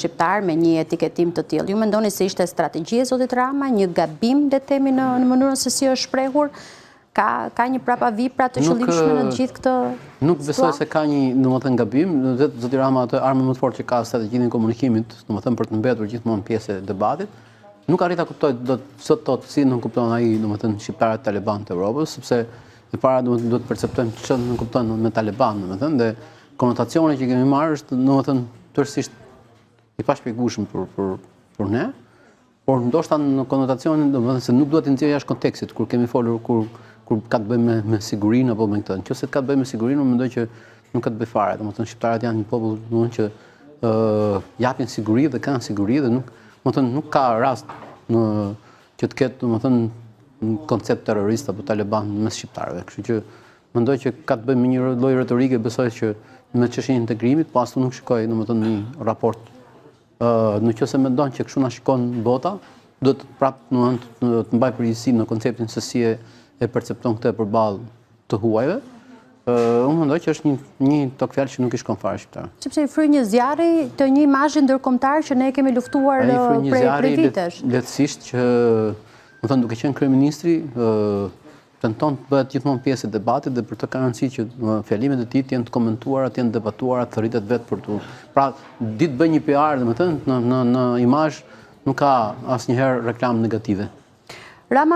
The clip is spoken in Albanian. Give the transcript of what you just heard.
shqiptar me një etiketim të tillë. Ju mendoni se ishte strategji e zotit Rama, një gabim le të themi në mënyrën se si është shprehur? Ka një prapavipra të qëllimshme në gjithë këtë? Nuk besoj se ka një domethënë gabim, vetë zoti Rama atë armë më të fortë që ka strategjinë e komunikimit, domethënë për të mbetur gjithmonë pjesë e debatit. Nuk arrit ta kuptoj sot si nuk kupton ai domethënë shqiptarët Taliban të Evropës, sepse e para duhet të perceptojmë çfarë nuk kupton me Taliban, domethënë dhe konotacioni që kemi marrë është domethënë tërësisht i pashpjegueshëm për ne, por ndoshta në konotacionin domethënë se nuk duhet të nxjerrë jashtë kontekstit kur kemi folur kur ka të bëjë me sigurinë apo me këtë. Nëse ka të bëjë me sigurinë, unë mendoj që nuk ka të bëjë fare. Domethënë shqiptarët janë një popull domethënë që japin siguri dhe kanë siguri dhe nuk ka rast që të ketë domethënë një koncept terrorist apo Taliban mes shqiptarëve. Kështu që mendoj që ka të bëjë me një lloj retorike, besoj që me çështjen e integrimit, po ashtu nuk shikoj domethënë një raport. Nëse mendon që kështu na shikon bota, duhet prapë domethënë të mbaj përgjegjësi në konceptin se si e percepton këtë përballë të huajve. Unë mendoj që është një tokfjalë që nuk i shkon fare shqiptarëve. Sepse i fry një zjarri të një imazhi ndërkombëtar që ne kemi luftuar prej vitesh. Lehtësisht që, më thënë, duke qenë kryeministri, tenton të bëhet gjithmonë pjesë e debatit dhe për të ka rëndësi që fjalimet e tij të jenë të komentuara, të jenë debatuara, të rritet vetë për tu. Pra, ditë bëj një PR, domethënë, në imazh nuk ka asnjëherë reklam negative.